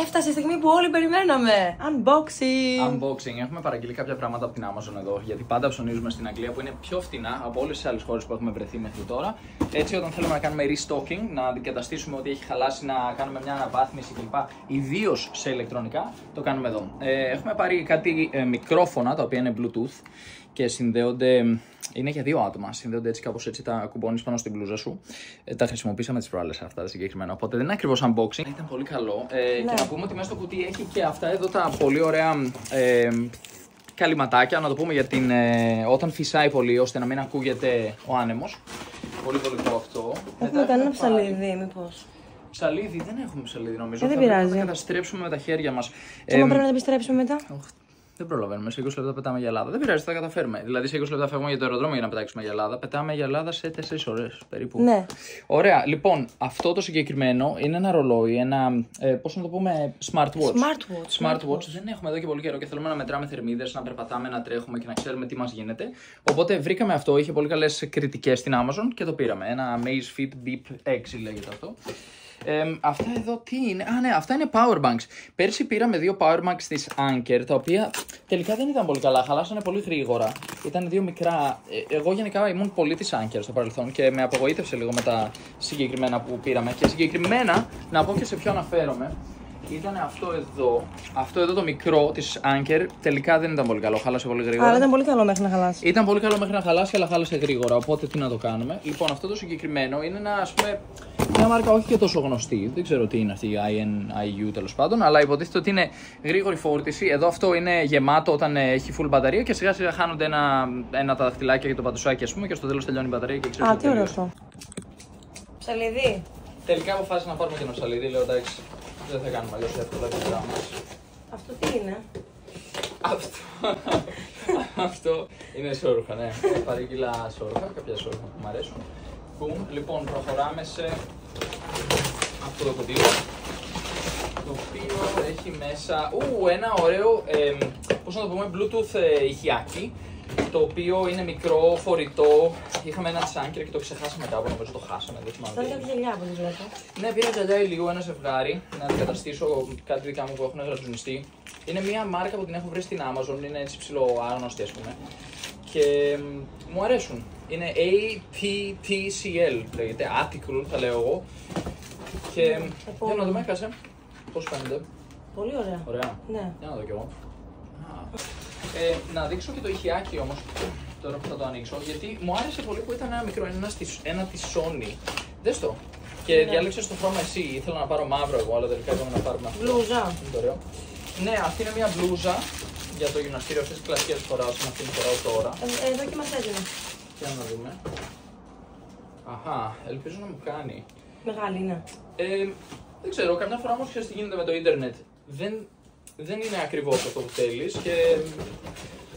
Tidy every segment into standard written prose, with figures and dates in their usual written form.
Έφτασε η στιγμή που όλοι περιμέναμε. Unboxing. Έχουμε παραγγείλει κάποια πράγματα από την Amazon εδώ. Γιατί πάντα ψωνίζουμε στην Αγγλία που είναι πιο φτηνά από όλες τις άλλες χώρες που έχουμε βρεθεί μέχρι τώρα. Έτσι, όταν θέλουμε να κάνουμε restocking, να αντικαταστήσουμε ό,τι έχει χαλάσει, να κάνουμε μια αναβάθμιση κλπ. Ιδίως σε ηλεκτρονικά, το κάνουμε εδώ. Έχουμε πάρει κάτι μικρόφωνα τα οποία είναι Bluetooth και συνδέονται. Είναι για 2 άτομα. Συνδέονται έτσι, κάπως έτσι, τα κουμπώνεις πάνω στην μπλούζα σου. Τα χρησιμοποίησαμε τις προάλλες αυτά τα συγκεκριμένα. Οπότε δεν είναι ακριβώς unboxing. Ήταν πολύ καλό. Και να πούμε ότι μέσα στο κουτί έχει και αυτά εδώ τα πολύ ωραία καλυματάκια. Να το πούμε για την. Όταν φυσάει πολύ, ώστε να μην ακούγεται ο άνεμος. Πολύ βολικό αυτό. Έχουμε κανένα ψαλίδι, μήπως? Ψαλίδι, δεν έχουμε ψαλίδι νομίζω. Δεν πειράζει. Θα τα καταστρέψουμε με τα χέρια μας. Και πρέπει να τα επιστρέψουμε μετά. Δεν προλαβαίνουμε. Σε 20 λεπτά πετάμε για Ελλάδα. Δεν πειράζει, θα τα καταφέρουμε. Δηλαδή, σε 20 λεπτά φεύγουμε για το αεροδρόμιο για να πετάξουμε για Ελλάδα. Πετάμε για Ελλάδα σε 4 ώρες περίπου. Ναι. Ωραία. Λοιπόν, αυτό το συγκεκριμένο είναι ένα ρολόι, ένα. Πώς να το πούμε, smartwatch. Smartwatch. Δεν έχουμε εδώ και πολύ καιρό και θέλουμε να μετράμε θερμίδες, να περπατάμε, να τρέχουμε και να ξέρουμε τι μας γίνεται. Οπότε βρήκαμε αυτό. Είχε πολύ καλές κριτικές στην Amazon και το πήραμε. Ένα Amazfit Beep 6 λέγεται αυτό. Αυτά εδώ τι είναι? Α, ναι, αυτά είναι powerbanks. Πέρσι πήραμε 2 powerbanks της Anker, τα οποία τελικά δεν ήταν πολύ καλά, χαλάσανε πολύ γρήγορα. Ήταν 2 μικρά. Εγώ γενικά ήμουν πολύ της Anker στο παρελθόν και με απογοήτευσε λίγο με τα συγκεκριμένα που πήραμε. Και συγκεκριμένα, να πω και σε ποιο αναφέρομαι, ήταν αυτό εδώ το μικρό της Anker, τελικά δεν ήταν πολύ καλό, χάλασε πολύ γρήγορα. Αλλά ήταν πολύ καλό μέχρι να χαλάσει. Ήταν πολύ καλό μέχρι να χαλάσει, αλλά χάλασε γρήγορα, οπότε τι να το κάνουμε. Λοιπόν, αυτό το συγκεκριμένο είναι ένα, ας πούμε, μια μάρκα όχι και τόσο γνωστή, δεν ξέρω τι είναι αυτή η IU τέλος πάντων, αλλά υποτίθεται ότι είναι γρήγορη φόρτιση. Εδώ αυτό είναι γεμάτο όταν έχει full μπαταρία και σιγά σιγά χάνονται ένα τα δαχτυλάκια και το πατουσάκι, ας πούμε, και στο τέλος τελειώνει η μπαταρία και ξέρεις. Α, τι ωραίο αυτό. Ψαλίδι. Τελικά αποφάσισα να πάρουμε και ένα ψαλίδι, λέω εντάξει, δεν θα κάνουμε αλλιώς εύκολα το πράγμα. Αυτό τι είναι? Αυτό είναι σόρουχα, ναι. Παρήγγειλα σόρουχα, κάποια σόρουχα που μου αρέσουν. Λοιπόν, προχωράμε σε αυτό το κουτί, το οποίο έχει μέσα ένα ωραίο, πώς να το πούμε, Bluetooth ηχιάκι, το οποίο είναι μικρό, φορητό. Είχαμε ένα της Anker και το ξεχάσαμε κάπου, νομίζω το χάσαμε, δεν θυμάμαι. Ήταν κάτι γυαλιά που βλέπω. Ναι, πήρα γυαλιά ηλίου, ένα ζευγάρι, να αντικαταστήσω κάτι δικά μου που έχουν γρατζουνιστεί. Είναι μια μάρκα που την έχω βρει στην Amazon, είναι έτσι ψηλό άγνωστη, ας πούμε. Και μου αρέσουν. Είναι ATTCL, λέγεται, Atticul θα λέω εγώ. Και για να δούμε, κάτσε, πώς φαίνεται. Πολύ ωραία. Ωραία. Ναι. Για να δω κι εγώ. Να δείξω και το ηχιάκι όμως, τώρα που θα το ανοίξω, γιατί μου άρεσε πολύ που ήταν ένα μικρό, ένα της Sony. Δες το. Και διάλεξες το χρώμα εσύ, ήθελα να πάρω μαύρο εγώ, αλλά τελικά είπαμε να πάρουμε αυτό. Μπλούζα. Είναι ωραίο. Ναι, αυτή είναι μια μπλούζα για το γυμναστήριο, αυτές τις κλασικές φοράω, με αυτήν που φοράω τώρα. Εδώ και μας έδινε. Για να δούμε. Αχα, ελπίζω να μου κάνει. Μεγάλη είναι. Δεν ξέρω, καμιά φορά όμως ξέρεις τι γίνεται με το ίντερνετ. Δεν είναι ακριβώς αυτό που θέλεις και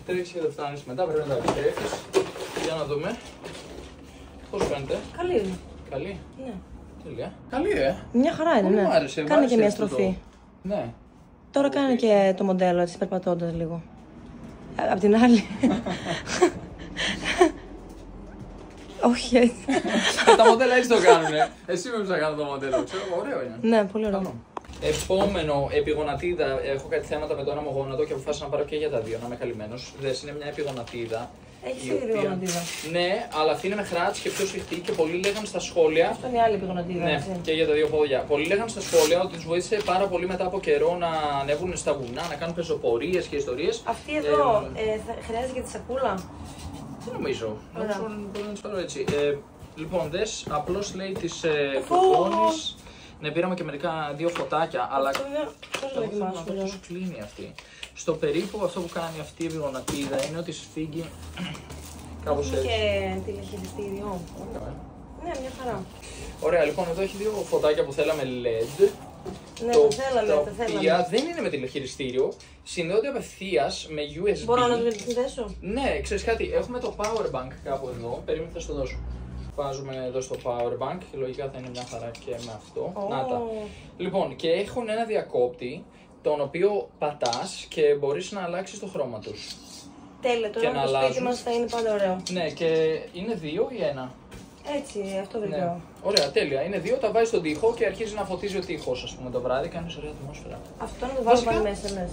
τρέχεις και δεν φτάνεις μετά, πρέπει να τα επιστρέφεις. Για να δούμε. Πώς φαίνεται? Καλή είναι. Καλή. Ναι. Τέλεια. Καλή, Μια χαρά είναι, πολύ ναι. μου άρεσε, Κάνε και μια αυτό στροφή. Ναι. Τώρα κάνε και το μοντέλο έτσι, περπατώντας λίγο. Απ' την άλλη. Όχι έτσι. Τα μοντέλα έτσι το κάνουνε. Εσύ με θα κάνω το μοντέλο, ξέρω, ωραίο είναι. Ναι, πολύ ωραίο. Επόμενο, επιγονατίδα. Έχω κάτι θέματα με το ένα μου γόνατο και αποφάσισα να πάρω και για τα δύο, να είμαι καλυμμένος. Δες, είναι μια επιγονατίδα. Έχεις ήδη επιγονατίδα. Ναι, αλλά αυτή είναι με χράτς και πιο σφιχτή και πολλοί λέγαν στα σχόλια. Αυτό είναι η άλλη επιγονατίδα. Ναι, και για τα δύο πόδια. Πολλοί λέγαν στα σχόλια ότι τους βοήθησε πάρα πολύ μετά από καιρό να ανέβουν στα βουνά, να κάνουν πεζοπορίες και ιστορίες. Αυτή εδώ χρειάζεται και τη σακούλα. Δεν νομίζω. Νομίζω μπορεί να τις πάρω έτσι. Λοιπόν, δες, απλώς λέει τις κουπόνες. Ναι, πήραμε και δύο φωτάκια, αλλά πώς το δοκιμάσουμε. πώς κλείνει αυτή. Στο περίπου αυτό που κάνει αυτή η επιγονατίδα είναι ότι σφίγγει κάπως έτσι. Και τηλεχειριστήριο. Ναι, μια χαρά. Ωραία, λοιπόν, εδώ έχει δύο φωτάκια που θέλαμε LED. Ναι, τα θέλαμε. Δεν είναι με τηλεχειριστήριο, συνδέονται απευθείας με USB. Μπορώ να το συνδέσω? Ναι, ξέρεις κάτι, έχουμε το power bank κάπου εδώ, περίμενε θα σου το δώσω. Βάζουμε εδώ στο power bank και λογικά θα είναι μια χαρά και με αυτό. Να τα. Λοιπόν, και έχουν ένα διακόπτη, τον οποίο πατάς και μπορείς να αλλάξεις το χρώμα τους. Τέλεια, τώρα το σπίτι μας θα είναι πάντα ωραίο. Ναι, και είναι δύο ή ένα? Έτσι, αυτό βρήκα. Ναι. Ωραία, τέλεια. Είναι δύο, τα βάζει στον τοίχο και αρχίζει να φωτίζει ο τοίχος, ας πούμε, το βράδυ. Κάνει ωραία ατμόσφαιρα. Αυτό να το βάλω πάλι μέσα.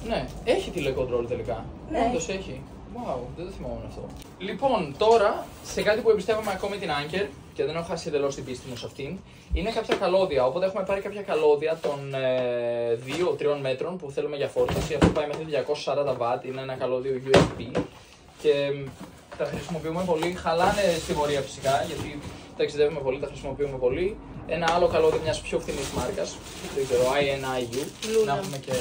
Ναι, έχει τηλεκοντρόλ τελικά. Ναι. Όντως έχει. Wow, δεν το θυμόμουν αυτό. Λοιπόν, τώρα σε κάτι που εμπιστεύομαι ακόμη την Anker και δεν έχω χάσει εντελώς την πίστη μου σε αυτήν, είναι κάποια καλώδια. Οπότε έχουμε πάρει κάποια καλώδια των 2-3 μέτρων που θέλουμε για φόρτιση. Αυτό πάει μέχρι 240W, είναι ένα καλώδιο USB και τα χρησιμοποιούμε πολύ. Χαλάνε στη πορεία φυσικά γιατί τα εξειδεύουμε πολύ, τα χρησιμοποιούμε πολύ. Ένα άλλο καλώδιο μιας πιο φθηνής μάρκας, δεν ξέρω, INIU, να έχουμε και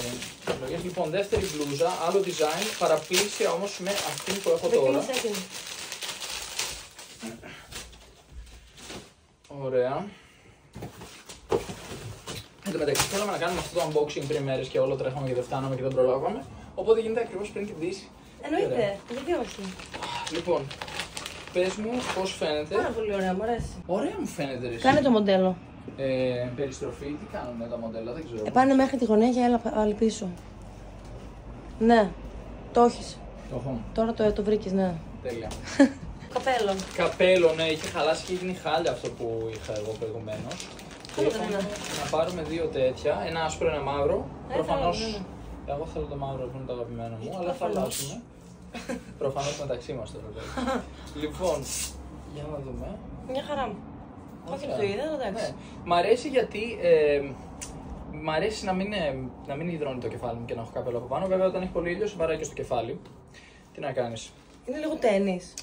επιλογές. Λοιπόν, δεύτερη μπλούζα, άλλο design, παραπλήσια όμως με αυτή που έχω τώρα. Ωραία. Εν τω μεταξύ θέλαμε να κάνουμε αυτό το unboxing πριν μέρες και όλο τρέχαμε και δεν φτάναμε και δεν προλάβαμε, οπότε γίνεται ακριβώς πριν την πτήση. Εννοείται, γιατί όχι. Λοιπόν, πες μου πώς φαίνεται. Πάρα πολύ ωραία, μου αρέσει. Ωραία μου φαίνεται ρε. Κάνε το μοντέλο. Περιστροφή, τι κάνουν τα μοντέλα, δεν ξέρω. Πάνε μέχρι τη γωνία και έλα πάλι πίσω. Ναι, το έχεις. Το έχω. Τώρα το βρήκες, ναι. Τέλεια. Καπέλο. Καπέλο, ναι, είχε χαλάσει και γίνει χάλια αυτό που είχα εγώ προηγουμένως. Και είπαμε να πάρουμε δύο τέτοια, ένα άσπρο, ένα μαύρο. Προφανώς, εγώ θέλω το μαύρο που είναι το αγαπημένο μου, αλλά θα αλλάξουμε. Προφανώς μεταξύ μας τώρα. Λοιπόν, για να δούμε. Μια χαρά μου. Όχι το είδα, εντάξει. Ναι. Μ' αρέσει γιατί μ' αρέσει να μην υδρώνει το κεφάλι μου και να έχω καπέλο από πάνω. Βέβαια, όταν έχει πολύ ήλιο, σε βαράει και στο κεφάλι. Τι να κάνεις. Είναι λίγο τένις.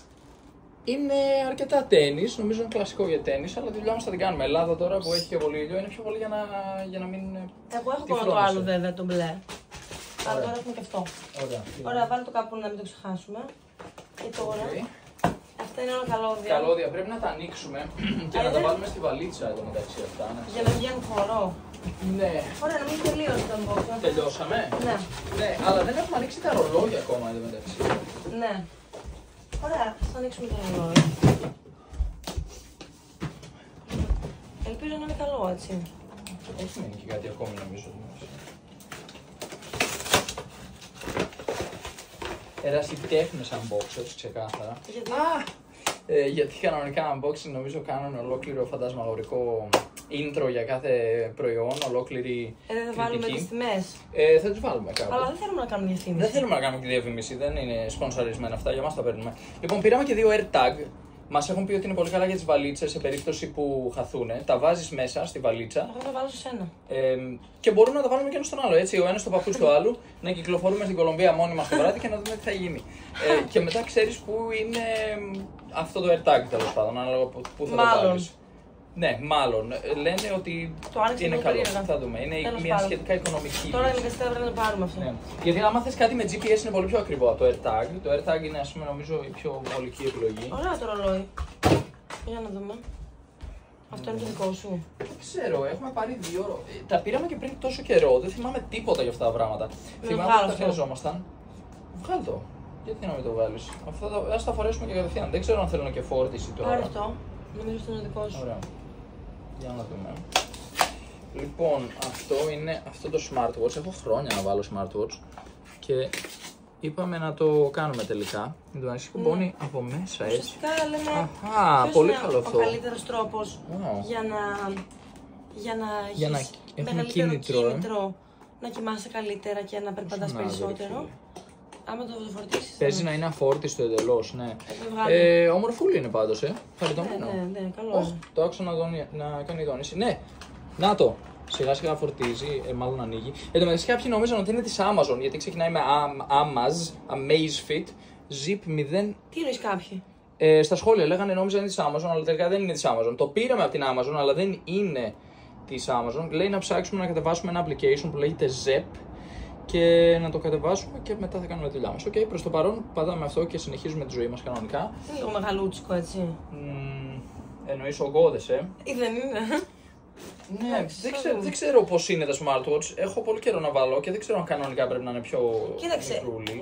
Είναι αρκετά τένις, νομίζω είναι κλασικό για τένις, αλλά τη δουλειά μας θα την κάνουμε. Ελλάδα τώρα που έχει και πολύ ήλιο είναι πιο πολύ για να μην. Εγώ έχω ακόμα το άλλο βέβαια, το μπλε. Αλλά τώρα έχουμε και αυτό. Ωραία. Ωραία, βάλε το κάπου να μην το ξεχάσουμε. Και τώρα. Αυτά είναι όλα καλώδια. Καλώδια πρέπει να τα ανοίξουμε και να τα βάλουμε στη βαλίτσα εδώ μεταξύ αυτά. Για να βγαίνουν χορό. Ναι. Ωραία, να μην τελείωσε το unboxing. Τελειώσαμε. Ναι. Ναι, αλλά δεν έχουμε ανοίξει τα ρολόγια ακόμα εδώ μεταξύ. Ναι. Ωραία, θα ανοίξουμε το ρολόι. Ελπίζω να είναι καλό, έτσι. Όχι, μείνει και κάτι ακόμη νομίζω. Ερασιτέχνες unboxers, ξεκάθαρα. Γιατί? Γιατί κανονικά unboxing νομίζω κάνουν ολόκληρο φαντασμαγορικό intro για κάθε προϊόν, ολόκληρη δεν θα βάλουμε τις τιμές. Θα τις βάλουμε κάπου. Αλλά δεν θέλουμε να κάνουμε διαφήμιση. Δεν θέλουμε να κάνουμε και διαφήμιση, δεν είναι σπονσαρισμένα αυτά, για μας τα παίρνουμε. Λοιπόν, πήραμε και δύο AirTag. Μας έχουν πει ότι είναι πολύ καλά για τις βαλίτσες σε περίπτωση που χαθούνε. Τα βάζεις μέσα στη βαλίτσα. Εγώ θα βάλω σε σένα. Και μπορούμε να τα βάλουμε και ένα στον άλλο. Έτσι, ο ένας στο παππού στο άλλο, να κυκλοφορούμε στην Κολομβία μόνοι μας το βράδυ και να δούμε τι θα γίνει. Και μετά ξέρεις που είναι αυτό το AirTag τέλος πάντων, ανάλογα που θα το βάλεις. Ναι, μάλλον. Λένε ότι είναι καλό. Θα δούμε. Είναι μια σχετικά οικονομική. Τώρα είναι και πρέπει να το πάρουμε αυτό. Ναι. Γιατί άμα θες κάτι με GPS είναι πολύ πιο ακριβό από το AirTag. Το AirTag είναι, ας πούμε, νομίζω η πιο ολική επιλογή. Ωραία το ρολόι. Για να δούμε. Αυτό είναι το δικό σου. Δεν ξέρω, έχουμε πάρει δύο. Τα πήραμε και πριν τόσο καιρό. Δεν θυμάμαι τίποτα για αυτά τα πράγματα. Θυμάμαι ότι τα χρειαζόμασταν. Βγάλ' το. Γιατί να μην το βάλεις. Ας τα φορέσουμε και κατευθείαν. Δεν ξέρω αν θέλουν και φόρτιση τώρα. Πάρε αυτό. Νομίζω ότι είναι δικό σου. Ωραία. Για να δούμε. Λοιπόν, αυτό είναι αυτό το smartwatch. Έχω χρόνια να βάλω smartwatch και είπαμε να το κάνουμε τελικά. Με το ανοίξει κουμπώνει από μέσα, έτσι. Ουσιαστικά λέμε. Αχα, πολύ καλό αυτό. Ο καλύτερος τρόπος για να έχεις μεγαλύτερο κίνητρο να κοιμάσαι καλύτερα και να περπατάς περισσότερο. Άμα το φορτίσεις. Παίζει να είναι αφόρτιστο εντελώς, ναι. Ομορφούλη είναι πάντως, χαριτωμένο. Ναι, καλό. Το άκουσα να κάνει δόνηση. Ναι, να το. Σιγά σιγά φορτίζει, μάλλον ανοίγει. Εν τω μεταξύ κάποιοι νομίζαν ότι είναι της Amazon, γιατί ξεκινάει με Amazfit, Zip 0. Τι εννοείς κάποιοι? Στα σχόλια λέγανε νόμιζαν είναι της Amazon, αλλά τελικά δεν είναι της Amazon. Το πήραμε από την Amazon, αλλά δεν είναι της Amazon. Λέει να ψάξουμε να κατεβάσουμε ένα application που λέγεται Zep και να το κατεβάσουμε και μετά θα κάνουμε τη δουλειά μας. Okay, προς το παρόν πατάμε αυτό και συνεχίζουμε τη ζωή μας κανονικά. Είναι λίγο μεγαλούτσικο, έτσι. Εννοείς ογκώδες, Ή δεν είναι? Ναι, δεν ξέρω πώς είναι τα smartwatch. Έχω πολύ καιρό να βάλω και δεν ξέρω αν κανονικά πρέπει να είναι πιο μικρούλι.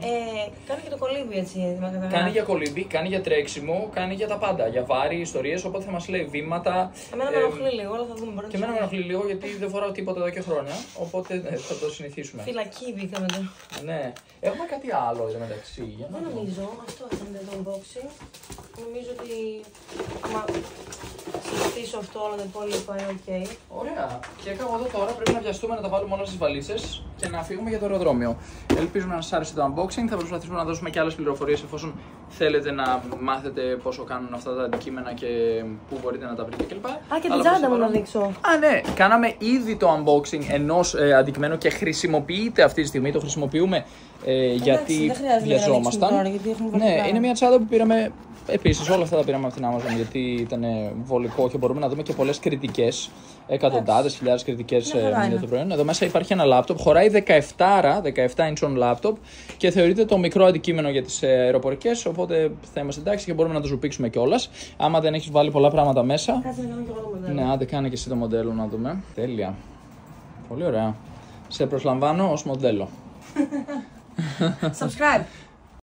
Κάνει και το κολύμπι έτσι. Κάνει για κολύμπι, κάνει για τρέξιμο, κάνει για τα πάντα. Για βάρη, ιστορίες, οπότε θα μας λέει βήματα. Εμένα με ενοχλεί λίγο, αλλά θα δούμε. Και εμένα με ενοχλεί λίγο γιατί δεν φοράω τίποτα εδώ και χρόνια. Οπότε θα το συνηθίσουμε. Φυλακή μπήκαμε τώρα. Ναι. Έχουμε κάτι άλλο εδώ μεταξύ. Δεν νομίζω, αυτό ήταν το unboxing. Νομίζω ότι άμα συζητήσω αυτό όλο το υπόλοιπο είναι ok. Ωραία. Και κάπου εδώ τώρα πρέπει να βιαστούμε να τα βάλουμε όλα στις βαλίτσες και να φύγουμε για το αεροδρόμιο. Ελπίζουμε να σας άρεσε το unboxing. Θα προσπαθήσουμε να δώσουμε και άλλες πληροφορίες εφόσον θέλετε να μάθετε πόσο κάνουν αυτά τα αντικείμενα και πού μπορείτε να τα βρείτε κλπ. Και την τσάντα μου να δείξω. Ναι, κάναμε ήδη το unboxing ενός αντικειμένου και χρησιμοποιείται αυτή τη στιγμή. Το χρησιμοποιούμε γιατί βιαζόμασταν. Ναι, είναι μια τσάντα που πήραμε. Επίσης, όλα αυτά τα πήραμε από την Amazon γιατί ήταν βολικό και μπορούμε να δούμε και πολλές κριτικές. Εκατοντάδες χιλιάδες κριτικές για το προϊόν. Εδώ μέσα υπάρχει ένα λάπτοπ, χωράει 17 inch laptop και θεωρείται το μικρό αντικείμενο για τις αεροπορικές. Οπότε θα είμαστε εντάξει και μπορούμε να το ζουπίξουμε κιόλας. Άμα δεν έχεις βάλει πολλά πράγματα μέσα. Κάτσε να κάνω και εγώ το μοντέλο. Ναι, άντε κάνε και εσύ το μοντέλο να δούμε. Τέλεια. Πολύ ωραία. Σε προσλαμβάνω ως μοντέλο. Subscribe.